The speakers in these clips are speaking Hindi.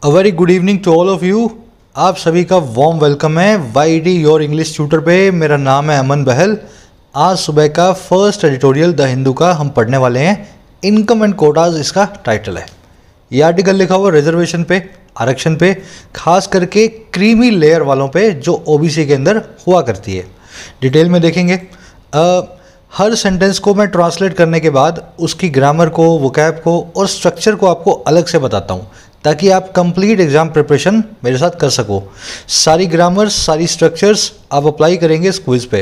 A very good evening to all of you. आप सभी का वार्म वेलकम है YD योर इंग्लिश ट्यूटर पे। मेरा नाम है अमन बहल। आज सुबह का फर्स्ट एडिटोरियल द हिंदू का हम पढ़ने वाले हैं। इनकम एंड कोटाज इसका टाइटल है। ये आर्टिकल लिखा हुआ रिजर्वेशन पे, आरक्षण पे, खास करके क्रीमी लेयर वालों पे जो OBC के अंदर हुआ करती है। डिटेल में देखेंगे। हर सेंटेंस को मैं ट्रांसलेट करने के बाद उसकी ग्रामर को, वोकैब को और स्ट्रक्चर को आपको अलग से बताता हूँ ताकि आप कंप्लीट एग्जाम प्रिपरेशन मेरे साथ कर सको। सारी ग्रामर, सारी स्ट्रक्चर्स आप अप्लाई करेंगे इस क्विज़ पे।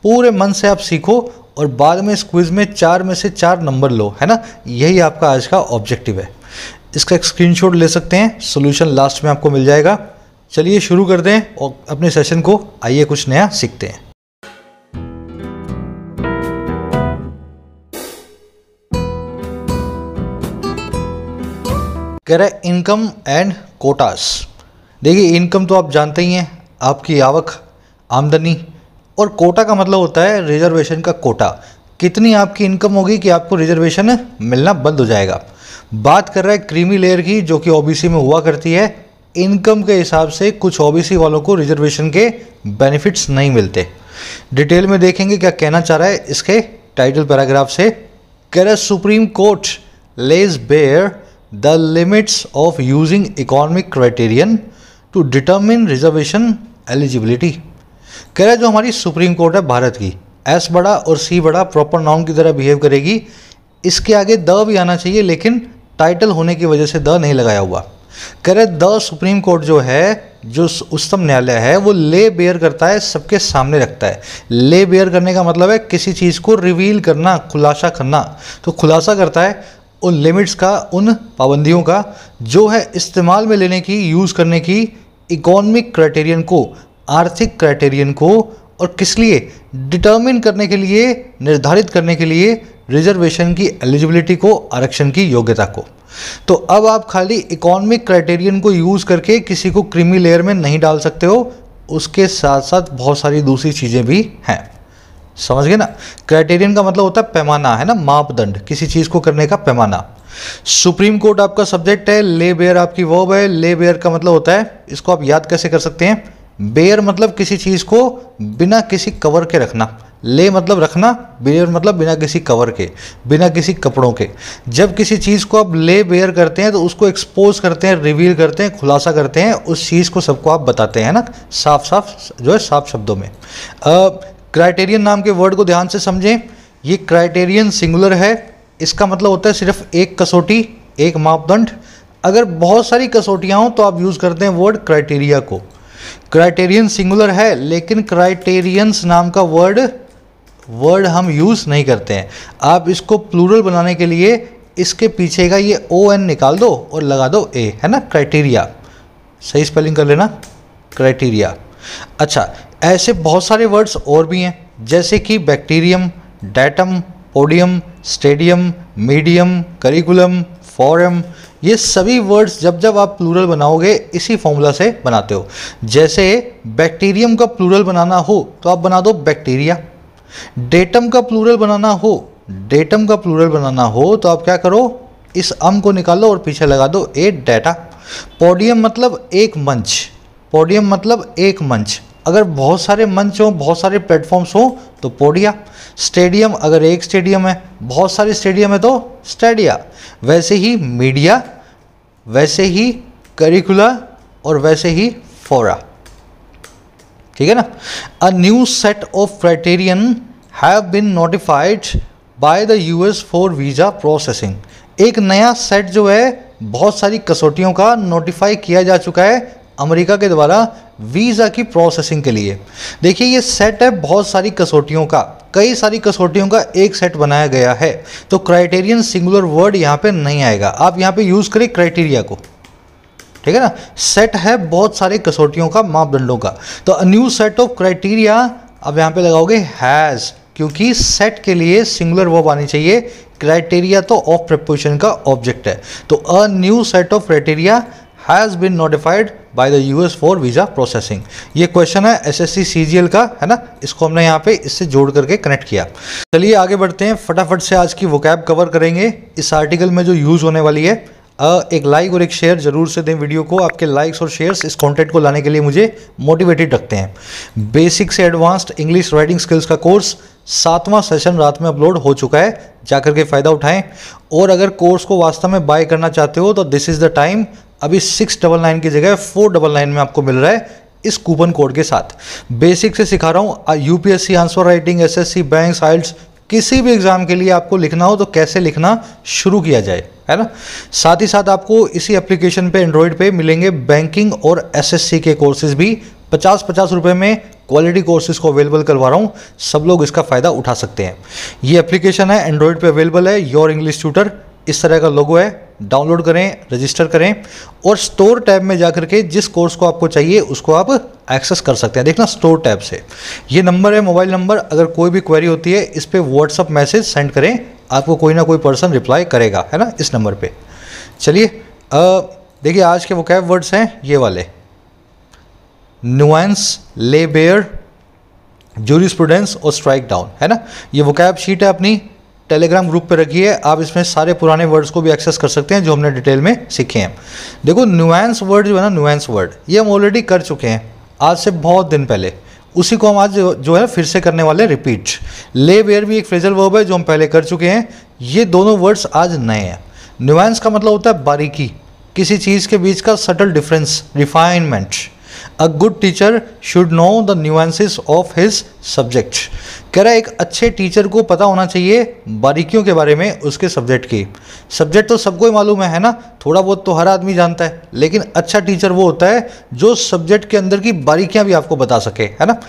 पूरे मन से आप सीखो और बाद में इस क्विज़ में 4 में से 4 नंबर लो, है ना। यही आपका आज का ऑब्जेक्टिव है। इसका एक स्क्रीनशॉट ले सकते हैं, सोल्यूशन लास्ट में आपको मिल जाएगा। चलिए शुरू कर दें और अपने सेशन को आइए कुछ नया सीखते हैं। कह रहा है इनकम एंड कोटास। देखिए, इनकम तो आप जानते ही हैं, आपकी आवक, आमदनी, और कोटा का मतलब होता है रिजर्वेशन का कोटा। कितनी आपकी इनकम होगी कि आपको रिजर्वेशन मिलना बंद हो जाएगा। बात कर रहा है क्रीमी लेयर की, जो कि OBC में हुआ करती है। इनकम के हिसाब से कुछ OBC वालों को रिजर्वेशन के बेनिफिट्स नहीं मिलते। डिटेल में देखेंगे क्या कहना चाह रहा है इसके टाइटल पैराग्राफ से। कह रहा है Supreme Court lays bare the limits of using economic criterion to determine reservation eligibility। कह रहा है जो हमारी सुप्रीम कोर्ट है भारत की, S बड़ा और C बड़ा प्रॉपर नाउन की तरह बिहेव करेगी। इसके आगे द भी आना चाहिए, लेकिन टाइटल होने की वजह से द नहीं लगाया हुआ। कह रहे द सुप्रीम कोर्ट जो है, जो उच्चतम न्यायालय है, वो ले बेयर करता है, सबके सामने रखता है। ले बेयर करने का मतलब है किसी चीज़ को रिवील करना, खुलासा करना। तो खुलासा करता है उन लिमिट्स का, उन पाबंदियों का जो है इस्तेमाल में लेने की, यूज़ करने की, इकोनॉमिक क्राइटेरियन को, आर्थिक क्राइटेरियन को, और किस लिए, डिटर्मिन करने के लिए, निर्धारित करने के लिए रिजर्वेशन की एलिजिबिलिटी को, आरक्षण की योग्यता को। तो अब आप खाली इकोनॉमिक क्राइटेरियन को यूज़ करके किसी को क्रीमी लेयर में नहीं डाल सकते हो। उसके साथ साथ बहुत सारी दूसरी चीज़ें भी हैं। समझ गए ना। क्राइटेरियन का मतलब होता है पैमाना, है ना, मापदंड, किसी चीज़ को करने का पैमाना। सुप्रीम कोर्ट आपका सब्जेक्ट है, ले बेयर आपकी वर्ब है। ले बेयर का मतलब होता है, इसको आप याद कैसे कर सकते हैं, बेयर मतलब किसी चीज़ को बिना किसी कवर के रखना, ले मतलब रखना, बेयर मतलब बिना किसी कवर के, बिना किसी कपड़ों के। जब किसी चीज़ को आप ले बेयर करते हैं तो उसको एक्सपोज करते हैं, रिवील करते हैं, खुलासा करते हैं, उस चीज़ को सबको आप बताते हैं ना, साफ साफ जो है, साफ शब्दों में। क्राइटेरियन नाम के वर्ड को ध्यान से समझें। ये क्राइटेरियन सिंगुलर है, इसका मतलब होता है सिर्फ एक कसौटी, एक मापदंड। अगर बहुत सारी कसौटियाँ हों तो आप यूज़ करते हैं वर्ड क्राइटेरिया को। क्राइटेरियन सिंगुलर है, लेकिन क्राइटेरियंस नाम का वर्ड हम यूज़ नहीं करते हैं। आप इसको प्लूरल बनाने के लिए इसके पीछे का ये ON निकाल दो और लगा दो A, है ना, क्राइटेरिया। सही स्पेलिंग कर लेना, क्राइटेरिया। अच्छा, ऐसे बहुत सारे वर्ड्स और भी हैं, जैसे कि bacterium, datum, podium, stadium, medium, curriculum, forum. ये सभी वर्ड्स जब जब आप प्लूरल बनाओगे इसी फॉर्मूला से बनाते हो। जैसे बैक्टीरियम का प्लूरल बनाना हो तो आप बना दो बैक्टीरिया। डेटम का प्लूरल बनाना हो तो आप क्या करो, इस अम को निकालो और पीछे लगा दो ए डेटा। पोडियम मतलब एक मंच। अगर बहुत सारे मंच हों, बहुत सारे प्लेटफॉर्म्स हों तो पोडिया। स्टेडियम, अगर एक स्टेडियम है, बहुत सारे स्टेडियम है तो स्टेडिया। वैसे ही मीडिया, वैसे ही करिकुला और वैसे ही फोरा। ठीक है ना। A new set of criterion have been notified by the US for visa processing. एक नया सेट जो है बहुत सारी कसौटियों का नोटिफाई किया जा चुका है अमेरिका के द्वारा वीज़ा की प्रोसेसिंग के लिए। देखिए, ये सेट है बहुत सारी कसौटियों का, कई सारी कसौटियों का एक सेट बनाया गया है। तो क्राइटेरियन सिंगुलर वर्ड यहाँ पे नहीं आएगा, आप यहाँ पे यूज़ करें क्राइटेरिया को। ठीक है ना। सेट है बहुत सारे कसौटियों का, मापदंडों का। तो a new set of criteria, अब यहाँ पे लगाओगे हैज़, क्योंकि सेट के लिए सिंगुलर वर्ब आनी चाहिए। क्राइटेरिया तो ऑफ प्रीपोजिशन का ऑब्जेक्ट है। तो a new set of criteria has been notified by the US for visa processing. ये क्वेश्चन है SSC CGL का, है ना। इसको हमने यहाँ पे इससे जोड़ करके कनेक्ट किया। चलिए आगे बढ़ते हैं, फटाफट से आज की वोकैब कवर करेंगे। इस आर्टिकल में जो यूज़ होने वाली है, एक लाइक और एक शेयर जरूर से दें वीडियो को। आपके लाइक्स और शेयर्स इस कंटेंट को लाने के लिए मुझे मोटिवेटेड रखते हैं। बेसिक से एडवांस्ड इंग्लिश राइटिंग स्किल्स का कोर्स 7वां सेशन रात में अपलोड हो चुका है, जाकर के फ़ायदा उठाएं। और अगर कोर्स को वास्तव में बाय करना चाहते हो तो दिस इज़ द टाइम। अभी 699 की जगह 499 में आपको मिल रहा है इस कूपन कोड के साथ। बेसिक से सिखा रहा हूँ, UPSC answer writing, SSC, bank, IELTS, किसी भी एग्जाम के लिए आपको लिखना हो तो कैसे लिखना शुरू किया जाए, है ना। साथ ही साथ आपको इसी एप्लीकेशन पे एंड्रॉयड पे मिलेंगे बैंकिंग और एसएससी के कोर्सेज भी 50-50 रुपये में क्वालिटी कोर्सेज को अवेलेबल करवा रहा हूँ। सब लोग इसका फ़ायदा उठा सकते हैं। ये एप्लीकेशन है एंड्रॉयड पे अवेलेबल है, योर इंग्लिश ट्यूटर, इस तरह का लोगो है। डाउनलोड करें, रजिस्टर करें और स्टोर टैब में जाकर के जिस कोर्स को आपको चाहिए उसको आप एक्सेस कर सकते हैं। देखना स्टोर टैब से, ये नंबर है मोबाइल नंबर। अगर कोई भी क्वेरी होती है इस पर व्हाट्सअप मैसेज सेंड करें, आपको कोई ना कोई पर्सन रिप्लाई करेगा, है ना, इस नंबर पे। चलिए देखिए आज के वोकैब वर्ड्स हैं ये वाले, नुएंस, ले बेयर, जूरिस्प्रूडेंस और स्ट्राइक डाउन, है ना। ये वोकैब शीट है अपनी, टेलीग्राम ग्रुप पे रखी है। आप इसमें सारे पुराने वर्ड्स को भी एक्सेस कर सकते हैं जो हमने डिटेल में सीखे हैं। देखो नुएंस वर्ड जो है ना, नुएंस वर्ड ये हम ऑलरेडी कर चुके हैं आज से बहुत दिन पहले, उसी को हम आज जो है फिर से करने वाले रिपीट। ले वेयर भी एक फ्रेजल वर्ब है जो हम पहले कर चुके हैं। ये दोनों वर्ड्स आज नए हैं। नुएंस का मतलब होता है बारीकी, किसी चीज़ के बीच का subtle difference, refinement. A good teacher should know the nuances of his subject. कह रहा है एक अच्छे टीचर को पता होना चाहिए बारीकियों के बारे में उसके सब्जेक्ट की। सब्जेक्ट तो सबको ही मालूम है ना, थोड़ा बहुत तो हर आदमी जानता है, लेकिन अच्छा टीचर वो होता है जो सब्जेक्ट के अंदर की बारीकियां भी आपको बता सके, है ना।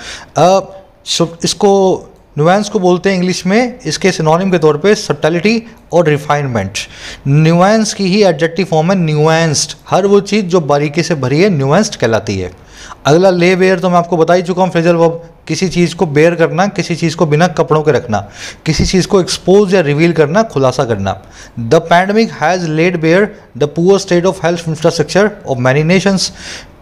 इसको नुएंस को बोलते हैं इंग्लिश में, इसके सिनोनिम के तौर पे सब्टिलिटी और रिफाइनमेंट। नुएंस की ही एडजेक्टिव फॉर्म है न्यूएंस्ड। हर वो चीज़ जो बारीकी से भरी है न्यूएंस्ड कहलाती है। अगला ले बेयर तो मैं आपको बता ही चुका हूँ, फ्रेजल वर्ब, किसी चीज़ को बेयर करना, किसी चीज़ को बिना कपड़ों के रखना, किसी चीज़ को एक्सपोज या रिवील करना, खुलासा करना। The pandemic has laid bare the poor state of health infrastructure of many nations.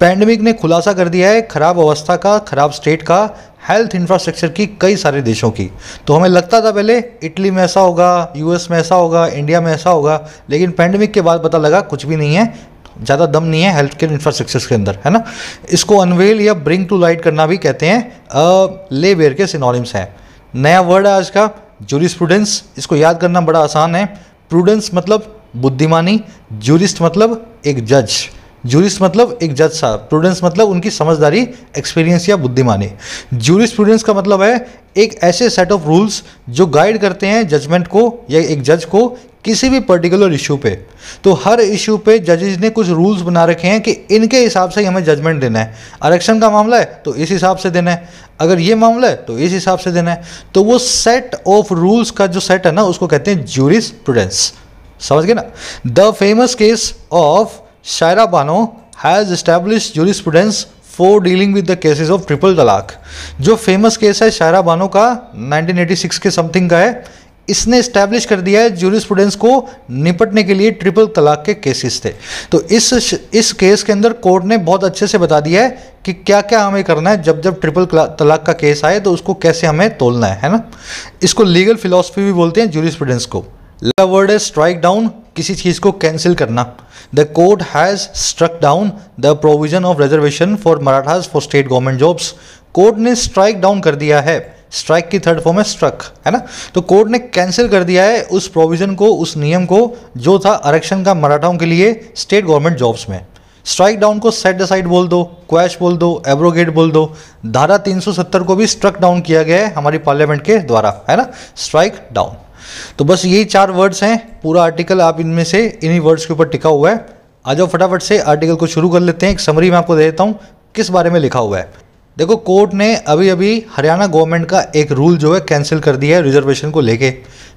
Pandemic ने खुलासा कर दिया है खराब अवस्था का, खराब स्टेट का हेल्थ इंफ्रास्ट्रक्चर की कई सारे देशों की। तो हमें लगता था पहले इटली में ऐसा होगा, यूएस में ऐसा होगा, इंडिया में ऐसा होगा, लेकिन पैंडमिक के बाद पता लगा कुछ भी नहीं है, ज़्यादा दम नहीं है हेल्थ केयर इंफ्रास्ट्रक्चर के अंदर, है ना। इसको अनवेल या ब्रिंग टू लाइट करना भी कहते हैं। ले बेयर के सिनोनिम्स हैं। नया वर्ड है आज का, जूरिस्प्रूडेंस। इसको याद करना बड़ा आसान है। प्रूडेंस मतलब बुद्धिमानी, जूरिस्ट मतलब एक जज, जूरिस्ट मतलब एक जज साहब, प्रूडेंस मतलब उनकी समझदारी, एक्सपीरियंस या बुद्धिमानी। जूरिस्प्रूडेंस का मतलब है एक ऐसे सेट ऑफ रूल्स जो गाइड करते हैं जजमेंट को या एक जज को किसी भी पर्टिकुलर इशू पे। तो हर इशू पे जजेस ने कुछ रूल्स बना रखे हैं कि इनके हिसाब से ही हमें जजमेंट देना है। आरक्षण का मामला है तो इस हिसाब से देना है, अगर ये मामला है तो इस हिसाब से देना है। तो वो सेट ऑफ रूल्स का जो सेट है ना उसको कहते हैं जूरिस्प्रूडेंस। समझ गए ना। The famous case of Shayara Bano has established jurisprudence for dealing with the cases of triple talaq. जो फेमस केस है शायरा बानो का 1986 के समथिंग का है, इसने इस्टेब्लिश कर दिया है जूरिस्प्रूडेंस को निपटने के लिए ट्रिपल तलाक के केसेस थे। तो इस केस के अंदर कोर्ट ने बहुत अच्छे से बता दिया है कि क्या क्या हमें करना है जब जब ट्रिपल तलाक का केस आए तो उसको कैसे हमें तोलना है ना। इसको लीगल फिलॉसफी भी बोलते हैं जूरिस्प्रूडेंस को। अगला वर्ड है स्ट्राइक डाउन, किसी चीज़ को कैंसिल करना। The court has struck down the provision of reservation for Marathas for state government jobs. Court ने स्ट्राइक डाउन कर दिया है, स्ट्राइक की थर्ड फॉर्म है स्ट्रक, है ना। तो कोर्ट ने कैंसिल कर दिया है उस प्रोविजन को, उस नियम को जो था आरक्षण का मराठाओं के लिए स्टेट गवर्नमेंट जॉब्स में। स्ट्राइक डाउन को सेट असाइड बोल दो, क्वैश बोल दो, एब्रोगेट बोल दो। धारा 370 को भी स्ट्रक डाउन किया गया है हमारी पार्लियामेंट के द्वारा, है ना, स्ट्राइक डाउन। तो बस यही 4 वर्ड्स हैं, पूरा आर्टिकल आप इनमें से इन्हीं वर्ड्स के ऊपर टिका हुआ है। आ जाओ फटाफट से आर्टिकल को शुरू कर लेते हैं। एक समरी मैं आपको दे देता हूँ किस बारे में लिखा हुआ है। देखो कोर्ट ने अभी अभी हरियाणा गवर्नमेंट का एक रूल जो है कैंसिल कर दिया है रिजर्वेशन को लेके।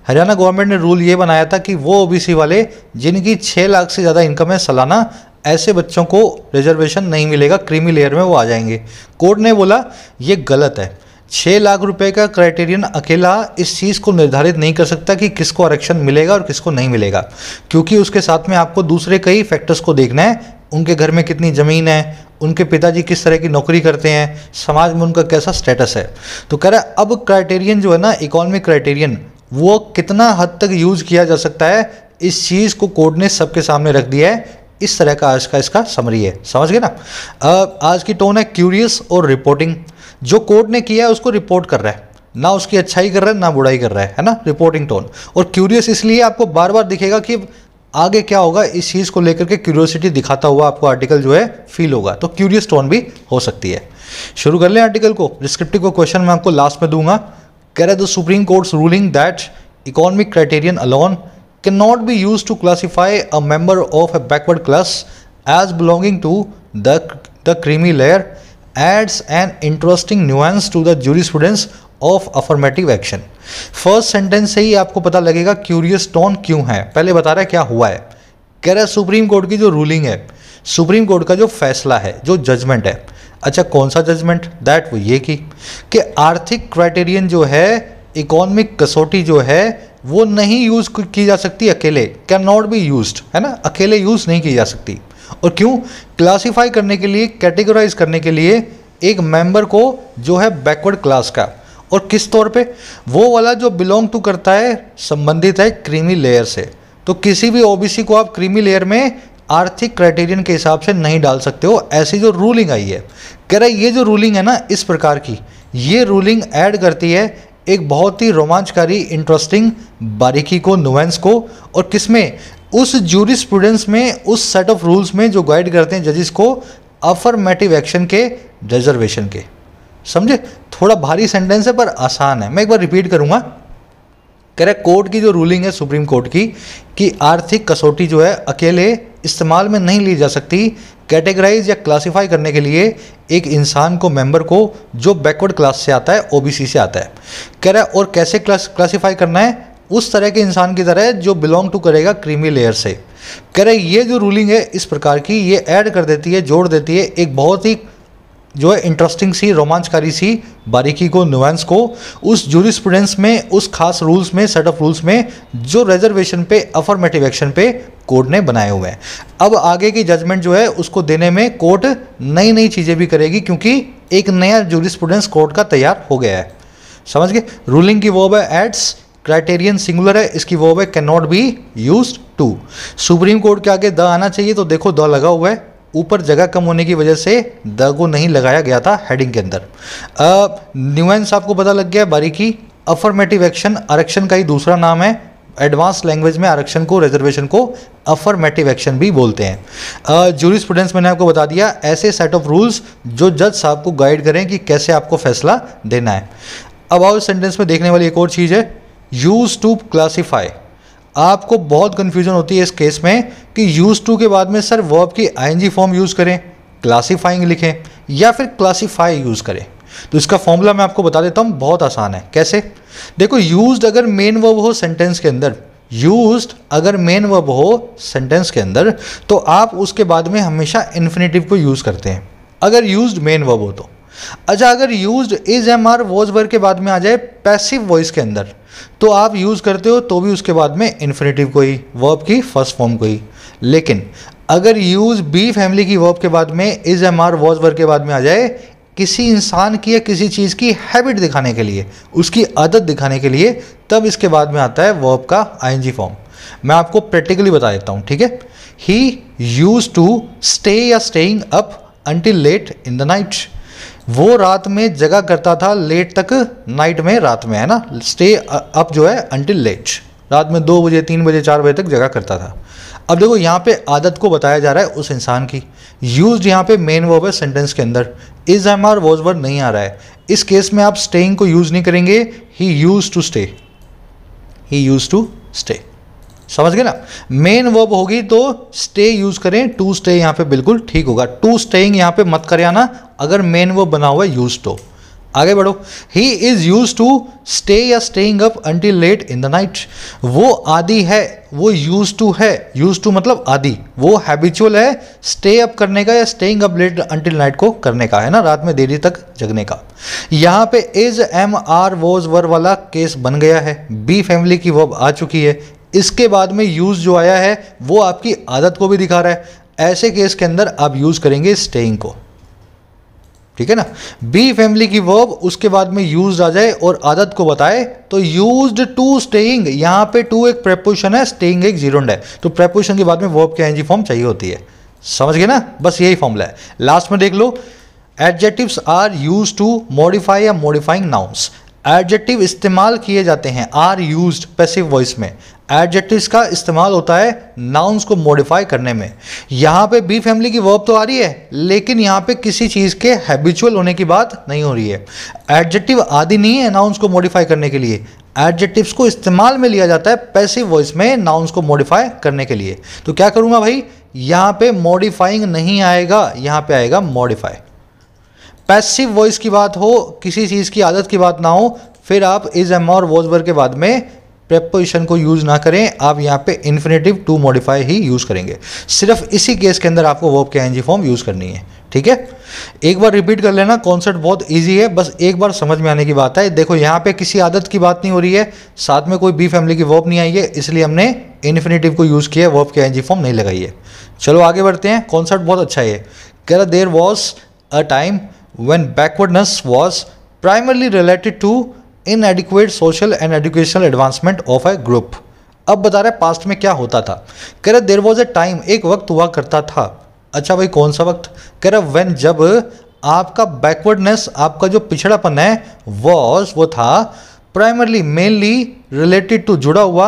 हरियाणा गवर्नमेंट ने रूल ये बनाया था कि वो ओबीसी वाले जिनकी 6 लाख से ज़्यादा इनकम है सालाना, ऐसे बच्चों को रिजर्वेशन नहीं मिलेगा, क्रीमी लेयर में वो आ जाएंगे। कोर्ट ने बोला ये गलत है। 6 लाख रुपए का क्राइटेरियन अकेला इस चीज़ को निर्धारित नहीं कर सकता कि किसको आरक्षण मिलेगा और किसको नहीं मिलेगा, क्योंकि उसके साथ में आपको दूसरे कई फैक्टर्स को देखना है। उनके घर में कितनी ज़मीन है, उनके पिताजी किस तरह की नौकरी करते हैं, समाज में उनका कैसा स्टेटस है। तो कह रहा है अब क्राइटेरियन जो है ना, इकोनॉमिक क्राइटेरियन, वो कितना हद तक यूज़ किया जा सकता है इस चीज़ को कोड ने सबके सामने रख दिया है। इस तरह का आज का इसका समरी है, समझ गए ना। आज की टोन है क्यूरियस और रिपोर्टिंग। जो कोड ने किया है उसको रिपोर्ट कर रहा है, ना उसकी अच्छाई कर रहा है ना बुराई कर रहा है ना, रिपोर्टिंग टोन। और क्यूरियस इसलिए आपको बार बार दिखेगा कि आगे क्या होगा, इस चीज़ को लेकर के क्यूरियोसिटी दिखाता हुआ आपको आर्टिकल जो है फील होगा, तो क्यूरियस टोन भी हो सकती है। शुरू कर लें आर्टिकल को। डिस्क्रिप्टिव को क्वेश्चन मैं आपको लास्ट में दूंगा। कह रहे the Supreme Court's ruling that economic criterion alone can not be use to classify a member of a backward class as belonging to the creamy layer adds an interesting nuance to the jurisprudence of affirmative action। First sentence से ही आपको पता लगेगा क्यूरियस टोन क्यों है। पहले बता रहा है क्या हुआ है। कह रहा है सुप्रीम कोर्ट की जो रूलिंग है, सुप्रीम कोर्ट का जो फैसला है, जो जजमेंट है। अच्छा कौन सा जजमेंट? दैट वो ये कि आर्थिक क्राइटेरियन जो है, इकोनॉमिक कसौटी जो है, वो नहीं यूज की जा सकती अकेले, कैन नॉट बी यूज्ड, है ना, अकेले यूज नहीं की जा सकती। और क्यों? क्लासिफाई करने के लिए, कैटेगराइज करने के लिए एक मेंबर को जो है बैकवर्ड क्लास का, और किस तौर पे? वो वाला जो बिलोंग टू करता है, संबंधित है क्रीमी लेयर से। तो किसी भी ओबीसी को आप क्रीमी लेयर में आर्थिक क्राइटेरियन के हिसाब से नहीं डाल सकते हो, ऐसी जो रूलिंग आई है। कह रहा है ये जो रूलिंग है ना इस प्रकार की, ये रूलिंग ऐड करती है एक बहुत ही रोमांचकारी, इंटरेस्टिंग बारीकी को, नुएंस को, और किसमें? उस जूरिस्प्रूडेंस में, उस सेट ऑफ रूल्स में जो गाइड करते हैं जजेस को अफर्मेटिव एक्शन के, रिजर्वेशन के। समझे? थोड़ा भारी सेंटेंस है पर आसान है। मैं एक बार रिपीट करूंगा। कह रहा है कोर्ट की जो रूलिंग है सुप्रीम कोर्ट की, कि आर्थिक कसौटी जो है अकेले इस्तेमाल में नहीं ली जा सकती कैटेगराइज या क्लासिफाई करने के लिए एक इंसान को, मेंबर को, जो बैकवर्ड क्लास से आता है, ओबीसी से आता है। कह रहा है और कैसे क्लासिफाई करना है? उस तरह के इंसान की तरह जो बिलोंग टू करेगा क्रीमी लेयर से। कह रहे ये जो रूलिंग है इस प्रकार की, ये ऐड कर देती है, जोड़ देती है एक बहुत ही जो है इंटरेस्टिंग सी, रोमांचकारी सी बारीकी को, नुएंस को, उस जूरिस्प्रूडेंस में, उस खास रूल्स में, सेट ऑफ रूल्स में जो रिजर्वेशन पे, अफर्मेटिव एक्शन पे कोर्ट ने बनाए हुए हैं। अब आगे की जजमेंट जो है उसको देने में कोर्ट नई नई चीज़ें भी करेगी, क्योंकि एक नया जूरिस्प्रूडेंस कोर्ट का तैयार हो गया है। समझ गए? रूलिंग की वर्ब है एड्स, क्राइटेरियन सिंगुलर है, इसकी वर्ब है can not be used to. Supreme Court के आगे द आना चाहिए, तो देखो द लगा हुआ है, ऊपर जगह कम होने की वजह से द को नहीं लगाया गया था हेडिंग के अंदर। न्यूएंस आपको पता लग गया, बारीकी। अफर्मेटिव एक्शन आरक्षण का ही दूसरा नाम है। एडवांस लैंग्वेज में आरक्षण को, रिजर्वेशन को अफर्मेटिव एक्शन भी बोलते हैं। जूरिस्प्रूडेंस मैंने आपको बता दिया, ऐसे सेट ऑफ रूल्स जो जज साहब को गाइड करें कि कैसे आपको फैसला देना है। अब आओ सेंटेंस में देखने वाली एक और चीज़ है, यूज टू क्लासीफाई। आपको बहुत कंफ्यूजन होती है इस केस में कि यूज टू के बाद में सर वर्ब की आईएनजी फॉर्म यूज करें, क्लासीफाइंग लिखें, या फिर क्लासीफाई यूज करें। तो इसका फॉर्मूला मैं आपको बता देता हूं, बहुत आसान है। कैसे? देखो, यूज्ड अगर मेन वर्ब हो सेंटेंस के अंदर, यूज्ड अगर मेन वर्ब हो सेंटेंस के अंदर, तो आप उसके बाद में हमेशा इन्फिनेटिव को यूज करते हैं, अगर यूज्ड मेन वर्ब हो तो। अच्छा, अगर used is am are was verb के बाद में आ जाए पैसिव वॉइस के अंदर, तो आप यूज करते हो तो भी उसके बाद में इन्फिनेटिव को ही, वर्ब की फर्स्ट फॉर्म को ही। लेकिन अगर यूज बी फैमिली की वर्ब के बाद में is am are was verb के बाद में आ जाए, किसी इंसान की या किसी चीज़ की हैबिट दिखाने के लिए, उसकी आदत दिखाने के लिए, तब इसके बाद में आता है वर्ब का आईएनजी फॉर्म। मैं आपको प्रैक्टिकली बता देता हूँ, ठीक है। ही यूज टू स्टे या staying up until late in the night. वो रात में जगा करता था लेट तक, नाइट में, रात में, है ना। स्टे अप जो है अंटिल लेट, रात में 2 बजे 3 बजे 4 बजे तक जगा करता था। अब देखो यहाँ पे आदत को बताया जा रहा है उस इंसान की। यूज्ड यहाँ पे मेन वर्ब है सेंटेंस के अंदर, is am are was verb नहीं आ रहा है। इस केस में आप स्टेइंग को यूज नहीं करेंगे, he use to stay, he use to stay. समझ गए ना? मेन वर्ब होगी तो स्टे यूज करें, टू स्टे यहाँ पे बिल्कुल ठीक होगा। टू स्टेइंग यहाँ पे मत कर आना अगर मेन वर्ब बना हुआ है यूज तो। आगे बढ़ो। He is use to stay या staying up until late in the night. वो आदि है, वो यूज टू है, यूज टू मतलब आदि, वो हैबिचुअल है स्टे अप करने का या staying up late until night को करने का, है ना, रात में देरी तक जगने का। यहाँ पे is am are was verb वाला केस बन गया है, बी फैमिली की वर्ब आ चुकी है, इसके बाद में यूज जो आया है वो आपकी आदत को भी दिखा रहा है। ऐसे केस के अंदर आप यूज करेंगे स्टेइंग को। ठीक है ना। बी फैमिली की वर्ब उसके बाद में यूज्ड आ जाए और आदत को बताए तो यूज्ड टू स्टेइंग, यहाँ पे टू एक प्रेपोजिशन है, स्टेइंग एक जीरोंड है, तो प्रेपोजिशन के बाद में वर्ब की आईएनजी फॉर्म चाहिए होती है। समझ गए ना, बस यही फॉर्मूला है। लास्ट में देख लो, adjectives are used to modify या मॉडिफाइंग नाउन्स। एडजेक्टिव इस्तेमाल किए जाते हैं, आर यूज्ड पैसिव वॉइस में। एडजेक्टिव्स का इस्तेमाल होता है नाउन्स को मॉडिफाई करने में। यहाँ पे बी फैमिली की वर्ब तो आ रही है, लेकिन यहाँ पे किसी चीज़ के हैबिचुअल होने की बात नहीं हो रही है। एडजेक्टिव आदि नहीं है नाउन्स को मॉडिफाई करने के लिए, एडजेक्टिव्स को इस्तेमाल में लिया जाता है पैसिव वॉइस में नाउन्स को मॉडिफाई करने के लिए। तो क्या करूँगा भाई, यहाँ पे मॉडिफाइंग नहीं आएगा, यहाँ पे आएगा मॉडिफाई। पैसिव वॉइस की बात हो, किसी चीज़ की आदत की बात ना हो, फिर आप इज, एम और वॉज वर के बाद में प्रेपोजिशन को यूज़ ना करें, आप यहाँ पे इन्फिनेटिव टू मॉडिफाई ही यूज़ करेंगे। सिर्फ इसी केस के अंदर आपको वर्ब की आईएनजी फॉर्म यूज़ करनी है, ठीक है। एक बार रिपीट कर लेना, कॉन्सेप्ट बहुत इजी है, बस एक बार समझ में आने की बात है। देखो यहाँ पे किसी आदत की बात नहीं हो रही है, साथ में कोई बी फैमिली की वर्ब नहीं आई है, इसलिए हमने इन्फिनेटिव को यूज़ किया, वर्ब की आईएनजी फॉर्म नहीं लगाई है। चलो आगे बढ़ते हैं, कॉन्सेप्ट बहुत अच्छा है। कह रहा there was a time when backwardness was primarily related to inadequate social and educational advancement of a group। अब बता रहा है पास्ट में क्या होता था। कह रहा देयर वॉज अ टाइम, एक वक्त हुआ करता था। अच्छा भाई कौन सा वक्त, कह रहा व्हेन, जब आपका बैकवर्डनेस, आपका जो पिछड़ापन है, वॉज वो था, प्राइमरली मेनली रिलेटेड टू जुड़ा हुआ,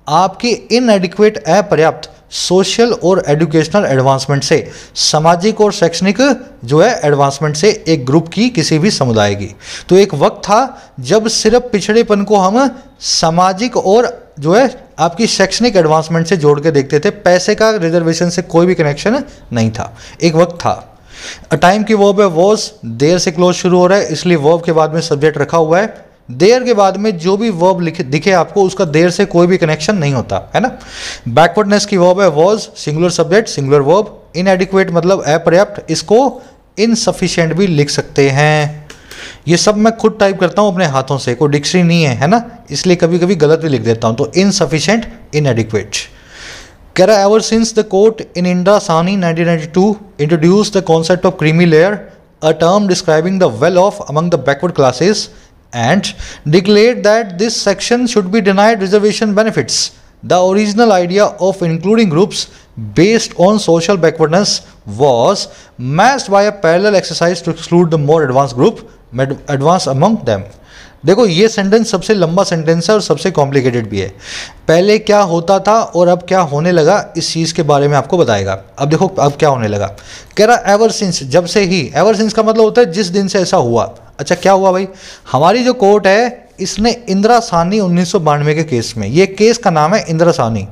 आपकी इनएडिक्वेट अपर्याप्त सोशल और एजुकेशनल एडवांसमेंट से, सामाजिक और शैक्षणिक जो है एडवांसमेंट से एक ग्रुप की, किसी भी समुदाय की। तो एक वक्त था जब सिर्फ पिछड़ेपन को हम सामाजिक और जो है आपकी शैक्षणिक एडवांसमेंट से जोड़ के देखते थे, पैसे का रिजर्वेशन से कोई भी कनेक्शन नहीं था, एक वक्त था। टाइम की वर्ब है वॉज, देर से क्लोज शुरू हो रहा है, इसलिए वर्ब के बाद में सब्जेक्ट रखा हुआ है। देयर के बाद में जो भी वर्ब दिखे आपको, उसका देर से कोई भी कनेक्शन नहीं होता है ना। बैकवर्डनेस की वर्ब है was, singular subject singular verb. इनएडिक्वेट मतलब अपर्याप्त, इसको इनसफिशिएंट भी लिख सकते हैं। ये सब मैं खुद टाइप करता हूँ अपने हाथों से, कोई डिक्शनरी नहीं है ना, इसलिए कभी कभी गलत भी लिख देता हूँ। तो इनसफिशिएंट, इनएडिक्वेट। कह रहा ever since the court in Indira Sahni 1992 introduce the concept of creamy layer, a term describing the well of among the backward classes, and declared that this section should be denied reservation benefits. The original idea of including groups based on social backwardness was matched by a parallel exercise to exclude the more advanced group, advanced among them. देखो ये सेंटेंस सबसे लंबा सेंटेंस है और सबसे कॉम्प्लिकेटेड भी है। पहले क्या होता था और अब क्या होने लगा, इस चीज़ के बारे में आपको बताएगा। अब देखो अब क्या होने लगा, कह रहा एवर सिंस, जब से ही। एवर सिंस का मतलब होता है जिस दिन से ऐसा हुआ। अच्छा क्या हुआ भाई, हमारी जो कोर्ट है इसने इंदिरा साहनी 1992 के केस में, ये केस का नाम है इंदिरा साहनी,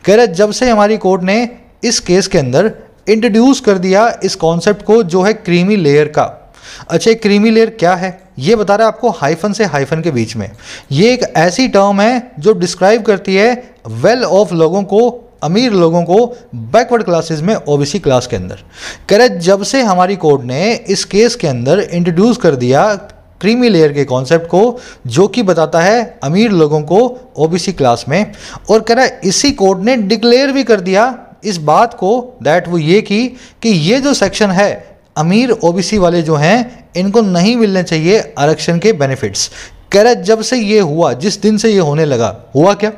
कह रहा जब से हमारी कोर्ट ने इस केस के अंदर इंट्रोड्यूस कर दिया इस कॉन्सेप्ट को जो है क्रीमी लेयर का। अच्छा क्रीमी लेयर क्या है, ये बता रहा है आपको हाइफन से हाइफन के बीच में। ये एक ऐसी टर्म है जो डिस्क्राइब करती है वेल ऑफ लोगों को, अमीर लोगों को बैकवर्ड क्लासेस में, ओबीसी क्लास के अंदर। कह रहे जब से हमारी कोर्ट ने इस केस के अंदर इंट्रोड्यूस कर दिया क्रीमी लेयर के कॉन्सेप्ट को, जो कि बताता है अमीर लोगों को ओबीसी क्लास में, और कह रहा है इसी कोर्ट ने डिक्लेयर भी कर दिया इस बात को, दैट वो ये कि ये जो सेक्शन है अमीर ओबीसी वाले जो हैं इनको नहीं मिलने चाहिए आरक्षण के बेनिफिट्स। कह रहा जब से ये हुआ, जिस दिन से ये होने लगा, हुआ क्या,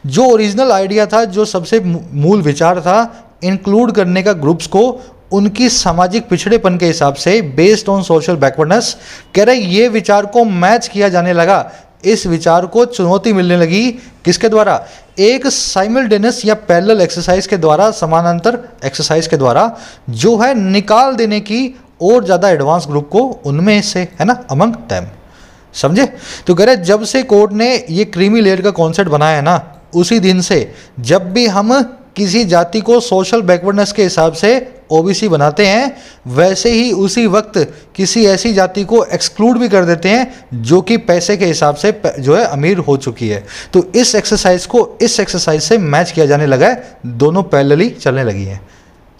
जो ओरिजिनल आइडिया था, जो सबसे मूल विचार था इंक्लूड करने का ग्रुप्स को उनकी सामाजिक पिछड़ेपन के हिसाब से, बेस्ड ऑन सोशल बैकवर्डनेस, कह रहे ये विचार को मैच किया जाने लगा, इस विचार को चुनौती मिलने लगी किसके द्वारा, एक साइमल्टेनियस या पैरेलल एक्सरसाइज के द्वारा, समानांतर एक्सरसाइज के द्वारा, जो है निकाल देने की और ज़्यादा एडवांस ग्रुप को उनमें से, है ना, अमंग देम। समझे। तो कह रहे जब से कोर्ट ने ये क्रीमी लेयर का कॉन्सेप्ट बनाया है ना, उसी दिन से जब भी हम किसी जाति को सोशल बैकवर्डनेस के हिसाब से ओबीसी बनाते हैं, वैसे ही उसी वक्त किसी ऐसी जाति को एक्सक्लूड भी कर देते हैं जो कि पैसे के हिसाब से जो है अमीर हो चुकी है। तो इस एक्सरसाइज को इस एक्सरसाइज से मैच किया जाने लगा है, दोनों पैरेलली चलने लगी हैं।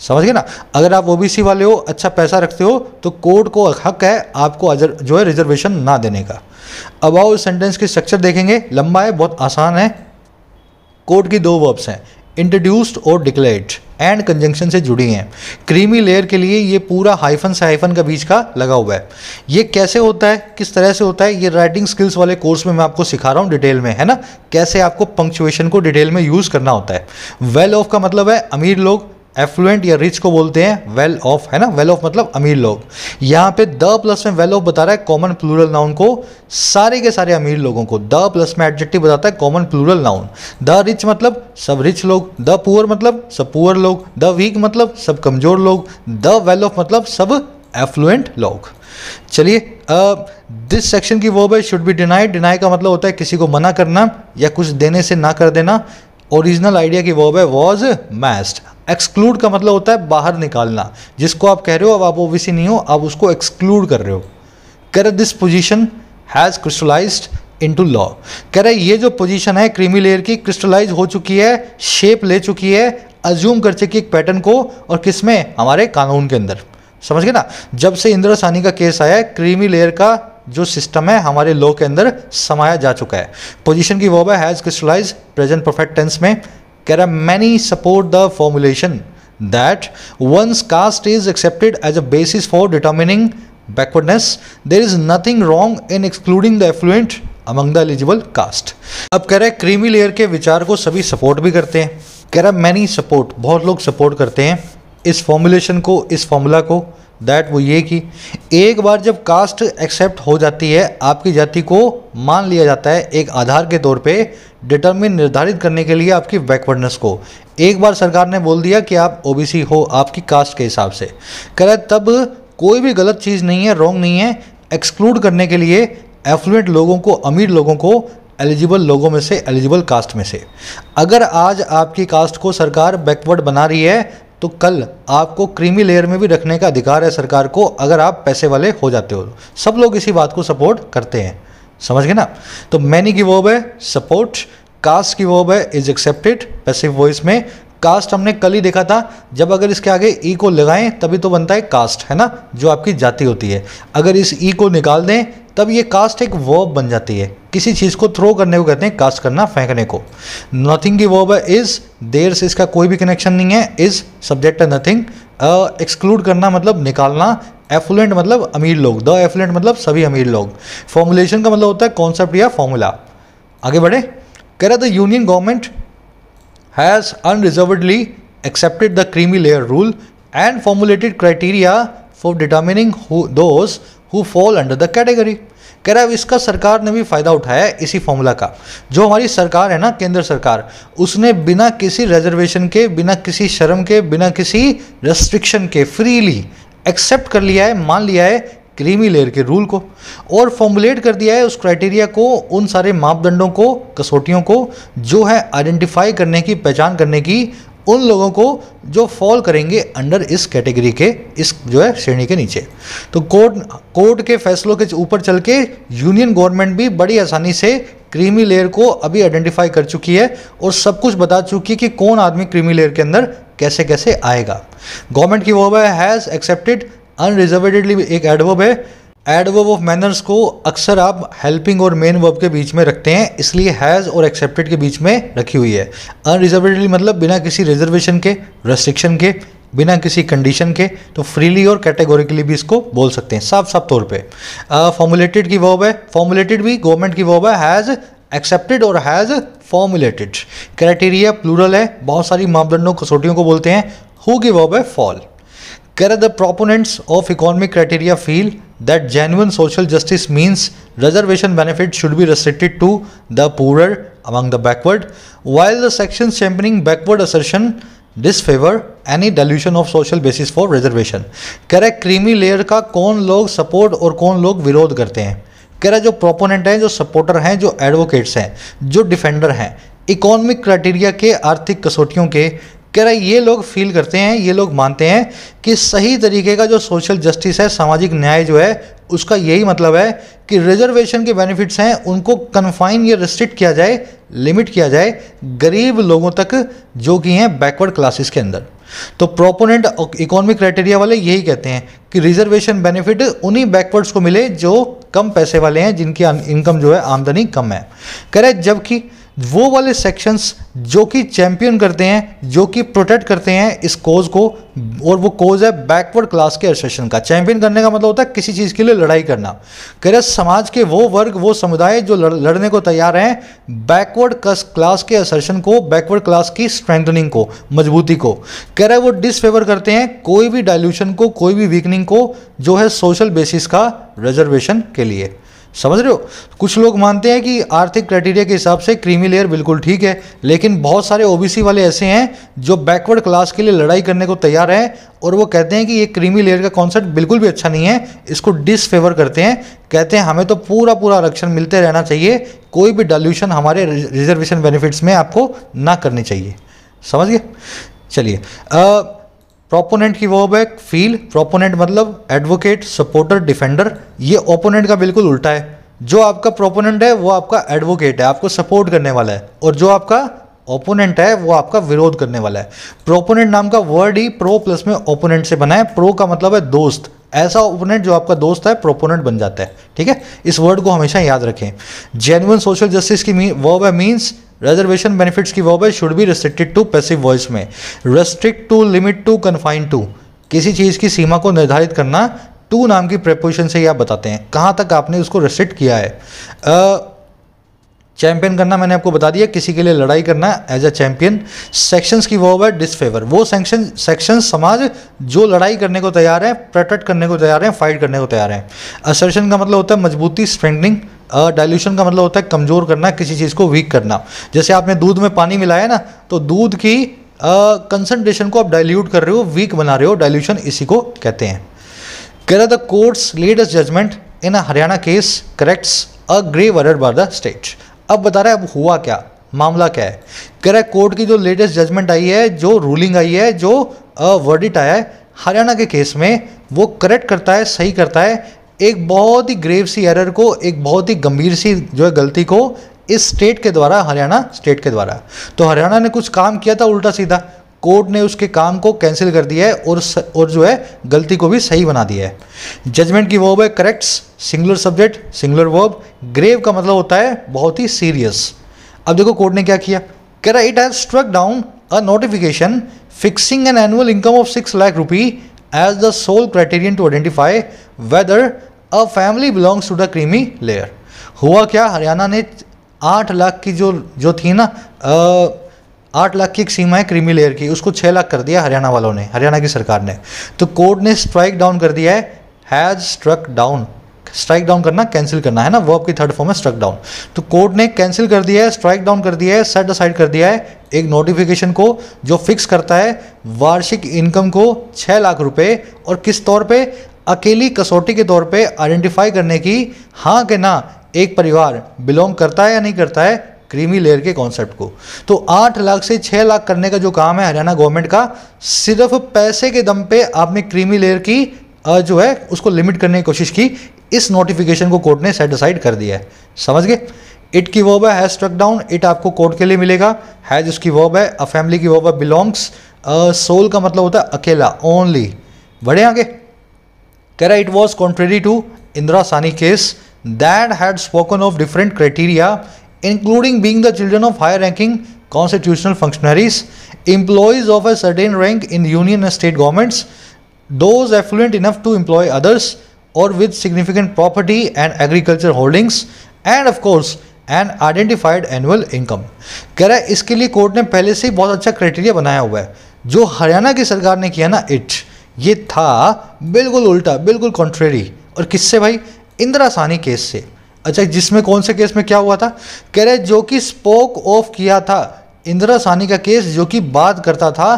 समझ गए ना। अगर आप ओबीसी वाले हो, अच्छा पैसा रखते हो, तो कोर्ट को हक है आपको जो है रिजर्वेशन ना देने का। अब आओ इस सेंटेंस की स्ट्रक्चर देखेंगे, लंबा है, बहुत आसान है। कोर्ट की दो वर्ब्स हैं, इंट्रोड्यूस्ड और डिक्लेयर्ड। एंड कंजंक्शन से जुड़ी हैं। क्रीमी लेयर के लिए ये पूरा हाइफन से हाइफन का बीच का लगा हुआ है। ये कैसे होता है, किस तरह से होता है, ये राइटिंग स्किल्स वाले कोर्स में मैं आपको सिखा रहा हूँ डिटेल में, है ना, कैसे आपको पंक्चुएशन को डिटेल में यूज़ करना होता है। वेल ऑफ का मतलब है अमीर लोग, एफ्लुएंट या रिच को बोलते हैं वेल ऑफ, है ना, वेल ऑफ मतलब अमीर लोग। यहाँ पे द प्लस में वेल ऑफ बता रहा है कॉमन प्लूरल नाउन को, सारे के सारे अमीर लोगों को। द प्लस में एडजेक्टिव बताता है common plural noun. The rich मतलब सब रिच लोग, द पुअर मतलब सब पुअर लोग, द वीक मतलब सब कमज़ोर लोग, द वेल ऑफ मतलब सब एफ्लुएंट लोग। चलिए, दिस सेक्शन की वर्ब है शुड बी डिनाइड। डिनाई का मतलब होता है किसी को मना करना या कुछ देने से ना कर देना। ओरिजिनल आइडिया की वर्ब है वॉज मैस्ड। एक्सक्लूड का मतलब होता है बाहर निकालना, जिसको आप कह रहे हो अब आप ओबीसी नहीं हो, आप उसको एक्सक्लूड कर रहे हो। कह रहे this position has crystallised into law. कह रहे ये जो पोजीशन है क्रीमी लेयर की क्रिस्टलाइज हो चुकी है, शेप ले चुकी है, अज्यूम कर चुकी एक पैटर्न को, और किसमें, हमारे कानून के अंदर। समझ गए ना, जब से इंदिरा साहनी का केस आया है क्रीमी लेयर का जो सिस्टम है हमारे लॉ के अंदर समाया जा चुका है। पोजीशन की वर्ब है has crystallise, present perfect tense में। कह रहा many support the formulation that once caste is accepted as a basis for determining backwardness, there is nothing wrong in excluding the affluent among the eligible caste. अब कह रहा है क्रीमी लेयर के विचार को सभी सपोर्ट भी करते हैं। कह रहा मैनी सपोर्ट, बहुत लोग सपोर्ट करते हैं इस फॉर्मुलेशन को, इस फॉर्मूला को। दैट वो ये कि एक बार जब कास्ट एक्सेप्ट हो जाती है, आपकी जाति को मान लिया जाता है एक आधार के तौर पे डिटरमिन, निर्धारित करने के लिए आपकी बैकवर्डनेस को। एक बार सरकार ने बोल दिया कि आप ओबीसी हो आपकी कास्ट के हिसाब से, कह रहा है तब कोई भी गलत चीज़ नहीं है, रॉन्ग नहीं है एक्सक्लूड करने के लिए एफ्लुएंट लोगों को, अमीर लोगों को एलिजिबल लोगों में से, एलिजिबल कास्ट में से। अगर आज आपकी कास्ट को सरकार बैकवर्ड बना रही है तो कल आपको क्रीमी लेयर में भी रखने का अधिकार है सरकार को, अगर आप पैसे वाले हो जाते हो। सब लोग इसी बात को सपोर्ट करते हैं। समझ गए ना। तो मैनी की वर्ब है सपोर्ट, कास्ट की वर्ब है इज एक्सेप्टेड पैसिव वॉइस में। कास्ट हमने कल ही देखा था, जब अगर इसके आगे ई को लगाएं तभी तो बनता है कास्ट, है ना, जो आपकी जाति होती है। अगर इस ई को निकाल दें तब ये कास्ट एक वर्ब बन जाती है। किसी चीज़ को थ्रो करने को कहते हैं कास्ट करना, फेंकने को। नथिंग की वर्ब है इज, देयर से इसका कोई भी कनेक्शन नहीं है। इज सब्जेक्ट है नथिंग। एक्सक्लूड करना मतलब निकालना। एफ्लुएंट मतलब अमीर लोग, द एफ्लुएंट मतलब सभी अमीर लोग। फॉर्मुलेशन का मतलब होता है कॉन्सेप्ट या फॉर्मूला। आगे बढ़े, कह रहा the union government has unreservedly accepted the creamy layer rule and formulated criteria for determining those who fall under the category। कह रहा है इसका सरकार ने भी फ़ायदा उठाया है इसी फॉर्मूला का। जो हमारी सरकार है ना, केंद्र सरकार, उसने बिना किसी रिजर्वेशन के, बिना किसी शर्म के, बिना किसी रेस्ट्रिक्शन के फ्रीली एक्सेप्ट कर लिया है, मान लिया है क्रीमी लेयर के रूल को, और फॉर्मुलेट कर दिया है उस क्राइटेरिया को, उन सारे मापदंडों को, कसौटियों को जो है आइडेंटिफाई करने की, पहचान करने की उन लोगों को जो फॉल करेंगे अंडर इस कैटेगरी के, इस जो है श्रेणी के नीचे। तो कोर्ट के फैसलों के ऊपर चल के यूनियन गवर्नमेंट भी बड़ी आसानी से क्रीमी लेयर को अभी आइडेंटिफाई कर चुकी है और सब कुछ बता चुकी है कि कौन आदमी क्रीमी लेयर के अंदर कैसे कैसे आएगा। गवर्नमेंट की वर्ब है हैज़ एक्सेप्टेड। अनरिजर्वेडली एक एडवर्ब है। एडवर्ब ऑफ मैनर्स को अक्सर आप हेल्पिंग और मेन वर्ब के बीच में रखते हैं, इसलिए हैज़ और एक्सेप्टेड के बीच में रखी हुई है। अनरिजर्वेडली मतलब बिना किसी रिजर्वेशन के, रेस्ट्रिक्शन के, बिना किसी कंडीशन के, तो फ्रीली और कैटेगोरिकली भी इसको बोल सकते हैं साफ साफ तौर पे। फॉर्मुलेटेड की वर्ब है। फॉर्मुलेटेड भी गवर्नमेंट की वर्ब है हैज़ एक्सेप्टेड और हैज़ फॉर्मुलेटेड। क्राइटेरिया प्लूरल है, बहुत सारी मापदंडों कसौटियों को बोलते हैं। हु की वर्ब है fall. The proponents of economic criteria feel that genuine social justice means reservation benefits should be restricted to the poorer among the backward, while the sections championing backward assertion disfavor any dilution of social basis for reservation। कह रहा है क्रीमी लेयर का कौन लोग सपोर्ट और कौन लोग विरोध करते हैं। कह रहा है जो प्रोपोनेंट हैं, जो सपोर्टर हैं, जो एडवोकेट्स हैं, जो डिफेंडर हैं इकोनॉमिक क्राइटेरिया के, आर्थिक कसौटियों के, कह रहा है ये लोग फील करते हैं, ये लोग मानते हैं कि सही तरीके का जो सोशल जस्टिस है, सामाजिक न्याय जो है, उसका यही मतलब है कि रिजर्वेशन के बेनिफिट्स हैं उनको कन्फाइन या रिस्ट्रिक्ट किया जाए, लिमिट किया जाए गरीब लोगों तक जो कि हैं बैकवर्ड क्लासेस के अंदर। तो प्रोपोनेंट इकोनॉमिक क्राइटेरिया वाले यही कहते हैं कि रिजर्वेशन बेनिफिट उन्हीं बैकवर्ड्स को मिले जो कम पैसे वाले हैं, जिनकी इनकम जो है आमदनी कम है। कह रहे जबकि वो वाले सेक्शंस जो कि चैंपियन करते हैं, जो कि प्रोटेक्ट करते हैं इस कोज को, और वो कोज है बैकवर्ड क्लास के असर्शन का। चैंपियन करने का मतलब होता है किसी चीज़ के लिए लड़ाई करना। कह रहे समाज के वो वर्ग, वो समुदाय जो लड़ने को तैयार हैं बैकवर्ड क्लास के असर्शन को, बैकवर्ड क्लास की स्ट्रेंथनिंग को, मजबूती को। कह रहा है वो डिसफेवर करते हैं कोई भी डाइल्यूशन को, कोई भी वीकनिंग को जो है सोशल बेसिस का रिजर्वेशन के लिए। समझ रहे हो? कुछ लोग मानते हैं कि आर्थिक क्राइटेरिया के हिसाब से क्रीमी लेयर बिल्कुल ठीक है, लेकिन बहुत सारे ओबीसी वाले ऐसे हैं जो बैकवर्ड क्लास के लिए लड़ाई करने को तैयार हैं, और वो कहते हैं कि ये क्रीमी लेयर का कॉन्सेप्ट बिल्कुल भी अच्छा नहीं है, इसको डिसफेवर करते हैं। कहते हैं हमें तो पूरा पूरा आरक्षण मिलते रहना चाहिए, कोई भी डाइल्यूशन हमारे रिजर्वेशन बेनिफिट्स में आपको ना करनी चाहिए। समझ गए? चलिए, प्रोपोनेंट की वर्ब है फील। प्रोपोनेंट मतलब एडवोकेट, सपोर्टर, डिफेंडर। ये ओपोनेंट का बिल्कुल उल्टा है। जो आपका प्रोपोनेंट है वो आपका एडवोकेट है, आपको सपोर्ट करने वाला है, और जो आपका ओपोनेंट है वो आपका विरोध करने वाला है। प्रोपोनेंट नाम का वर्ड ही प्रो प्लस में ओपोनेंट से बना है। प्रो का मतलब है दोस्त, ऐसा ओपोनेंट जो आपका दोस्त है प्रोपोनेंट बन जाता है। ठीक है, इस वर्ड को हमेशा याद रखें। जेन्युइन सोशल जस्टिस की वर्ब है मीन्स। रिजर्वेशन बेनिफिट्स की वर्ब है should be restricted to passive voice में। Restrict to, limit to, confine to, किसी चीज़ की सीमा को निर्धारित करना। टू नाम की प्रेपोजिशन से ही आप बताते हैं कहाँ तक आपने उसको रेस्ट्रिक्ट किया है। चैंपियन करना मैंने आपको बता दिया, किसी के लिए लड़ाई करना एज अ चैंपियन। सेक्शंस की वर्ब है डिसफेवर। वो सेक्शन समाज जो लड़ाई करने को तैयार है, प्रोटेक्ट करने को तैयार है, फाइट करने को तैयार है। असर्शन का मतलब होता है मजबूती, स्ट्रेंथनिंग। डाइल्यूशन का मतलब होता है कमज़ोर करना, किसी चीज़ को वीक करना। जैसे आपने दूध में पानी मिलाया ना, तो दूध की कंसंट्रेशन को आप डाइल्यूट कर रहे हो, वीक बना रहे हो, डाइल्यूशन इसी को कहते हैं। कह रहा the court's latest judgment in a Haryana case corrects a grave error by the state. अब बता रहा है अब हुआ क्या, मामला क्या है। कह रहा है कोर्ट की जो लेटेस्ट जजमेंट आई है, जो रूलिंग आई है, जो वर्डिट आया है हरियाणा के केस में, वो करेक्ट करता है, सही करता है एक बहुत ही ग्रेव सी एरर को, एक बहुत ही गंभीर सी जो है गलती को इस स्टेट के द्वारा, हरियाणा स्टेट के द्वारा। तो हरियाणा ने कुछ काम किया था उल्टा सीधा, कोर्ट ने उसके काम को कैंसिल कर दिया है और जो है गलती को भी सही बना दिया है। जजमेंट की वर्ब है corrects, singular subject, singular verb. Grave का मतलब होता है बहुत ही सीरियस। अब देखो कोर्ट ने क्या किया। कह रहा it has struck down a notification fixing an annual income of 6 lakh rupee as the sole criterion to identify whether a family belongs to the creamy layer. हुआ क्या, हरियाणा ने 8 लाख की जो थी ना, 8 लाख की एक सीमा है क्रीमी लेयर की, उसको 6 लाख कर दिया हरियाणा वालों ने, हरियाणा की सरकार ने। तो कोर्ट ने स्ट्राइक डाउन कर दिया है, has struck down. Strike down करना, कैंसिल करना है ना, वर्ब की थर्ड फॉर्म है स्ट्रक डाउन। तो कोर्ट ने कैंसिल कर दिया है, स्ट्राइक डाउन कर दिया है, सेट असाइड कर दिया है एक नोटिफिकेशन को जो फिक्स करता है वार्षिक इनकम को 6 लाख रुपए, और किस तौर पे, अकेली कसौटी के तौर पे आइडेंटिफाई करने की हाँ कि ना एक परिवार बिलोंग करता है या नहीं करता है क्रीमी लेयर के कॉन्सेप्ट को। तो 8 लाख से 6 लाख करने का जो काम है हरियाणा गवर्नमेंट का, सिर्फ पैसे के दम पे आपने क्रीमी लेयर की जो है उसको लिमिट करने की कोशिश की। इस नोटिफिकेशन को कोर्ट ने सेट असाइड कर दिया है। समझ गए? इट की वर्ब है हैज स्ट्रक डाउन, इट आपको कोर्ट के लिए मिलेगा। हैज उसकी वर्ब है, अ फैमिली की वर्ब है बिलोंग्स, सोल का मतलब होता है अकेला, ओनली। बढ़े आगे। कह रहा it was contrary to Indira Sawhney case that had spoken of different criteria including being the children of higher ranking constitutional functionaries, employees of a certain rank in union and state governments, those affluent enough to employ others or with significant property and agriculture holdings and of course an identified annual income। कह रहा है इसके लिए कोर्ट ने पहले से ही बहुत अच्छा क्राइटेरिया बनाया हुआ है। जो हरियाणा की सरकार ने किया ना ये था बिल्कुल उल्टा, बिल्कुल कॉन्ट्रेरी। और किससे भाई? इंदिरा सानी केस से। अच्छा, जिसमें कौन से केस में क्या हुआ था? कह रहे जो कि स्पोक ऑफ किया था इंदिरा सानी का केस, जो कि बात करता था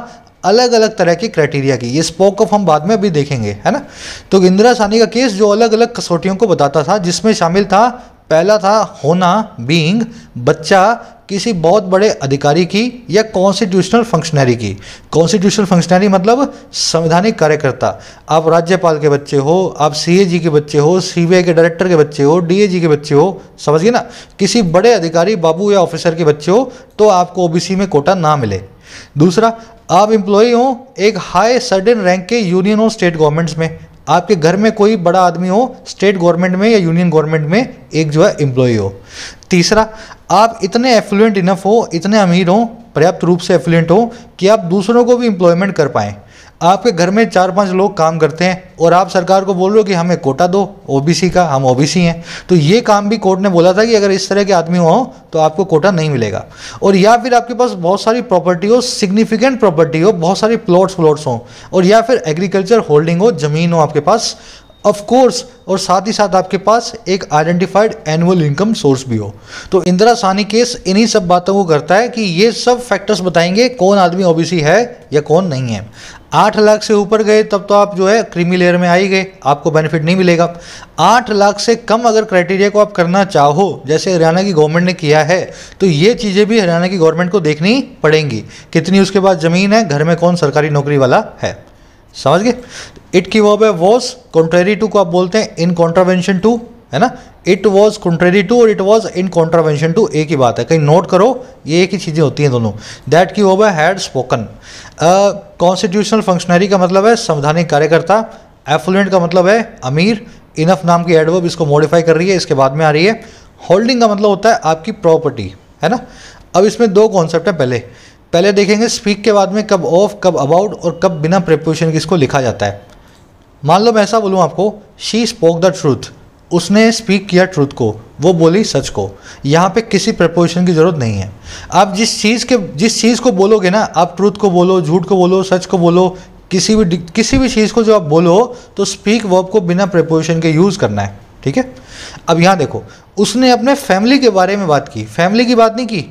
अलग अलग तरह की क्राइटेरिया की। ये स्पोक ऑफ हम बाद में अभी देखेंगे, है ना। तो इंदिरा सानी का केस जो अलग अलग कसौटियों को बताता था, जिसमें शामिल था, पहला था होना, बीइंग, बच्चा किसी बहुत बड़े अधिकारी की या कॉन्स्टिट्यूशनल फंक्शनरी की। कॉन्स्टिट्यूशनल फंक्शनरी मतलब संवैधानिक कार्यकर्ता। आप राज्यपाल के बच्चे हो, आप सीएजी के बच्चे हो, सीबीआई के डायरेक्टर के बच्चे हो, डीएजी के बच्चे हो, समझिए ना, किसी बड़े अधिकारी बाबू या ऑफिसर के बच्चे हो तो आपको ओबीसी में कोटा ना मिले। दूसरा, आप एम्प्लॉय हो एक हाई सर्टेन रैंक के यूनियन और स्टेट गवर्नमेंट्स में, आपके घर में कोई बड़ा आदमी हो, स्टेट गवर्नमेंट में या यूनियन गवर्नमेंट में एक जो है एम्प्लॉय हो। तीसरा, आप इतने एफ्लुएंट इनफ हो, इतने अमीर हो, पर्याप्त रूप से एफ्लुएंट हो कि आप दूसरों को भी एम्प्लॉयमेंट कर पाएँ। आपके घर में 4-5 लोग काम करते हैं और आप सरकार को बोल रहे हो कि हमें कोटा दो ओबीसी का, हम ओबीसी हैं। तो ये काम भी कोर्ट ने बोला था कि अगर इस तरह के आदमी हो तो आपको कोटा नहीं मिलेगा। और या फिर आपके पास बहुत सारी प्रॉपर्टी हो, सिग्निफिकेंट प्रॉपर्टी हो, बहुत सारी प्लॉट्स हो, और या फिर एग्रीकल्चर होल्डिंग हो, ज़मीन हो आपके पास ऑफ कोर्स, और साथ ही साथ आपके पास एक आइडेंटिफाइड एनुअल इनकम सोर्स भी हो। तो इंदिरा साहनी केस इन्हीं सब बातों को करता है कि ये सब फैक्टर्स बताएंगे कौन आदमी ओबीसी है या कौन नहीं है। 8 लाख से ऊपर गए तब तो आप जो है क्रीमी लेयर में आ ही गए, आपको बेनिफिट नहीं मिलेगा। 8 लाख से कम अगर क्राइटेरिया को आप करना चाहो, जैसे हरियाणा की गवर्नमेंट ने किया है, तो ये चीज़ें भी हरियाणा की गवर्नमेंट को देखनी पड़ेंगी। कितनी उसके पास ज़मीन है, घर में कौन सरकारी नौकरी वाला है, समझ गए। इट की वर्ब है वॉज, कॉन्ट्रेरी टू को आप बोलते हैं इन कॉन्ट्रावेंशन टू, है ना। इट वॉज कॉन्ट्रेरी टू और it was in contravention to एक ही बात है, कहीं नोट करो, ये एक ही चीज़ें होती हैं दोनों। दैट की वर्ब है हैड स्पोकन। कॉन्स्टिट्यूशनल फंक्शनरी का मतलब है संवैधानिक कार्यकर्ता। एफ्लुएंट का मतलब है अमीर। इनफ नाम की एडवर्ब इसको मॉडिफाई कर रही है, इसके बाद में आ रही है। होल्डिंग का मतलब होता है आपकी प्रॉपर्टी, है ना। अब इसमें 2 कॉन्सेप्ट है। पहले देखेंगे स्पीक के बाद में कब ऑफ, कब अबाउट और कब बिना प्रीपोजिशन के इसको लिखा जाता है। मान लो मैं ऐसा बोलूँ आपको, शी स्पोक द ट्रूथ, उसने स्पीक किया ट्रूथ को, वो बोली सच को। यहाँ पे किसी प्रीपोजिशन की ज़रूरत नहीं है। आप जिस चीज़ को बोलोगे ना, आप ट्रूथ को बोलो, झूठ को बोलो, सच को बोलो, किसी भी चीज़ को जो आप बोलो तो स्पीक वर्ब को बिना प्रीपोजिशन के यूज़ करना है, ठीक है। अब यहाँ देखो, उसने अपने फैमिली के बारे में बात की, फैमिली की बात नहीं की,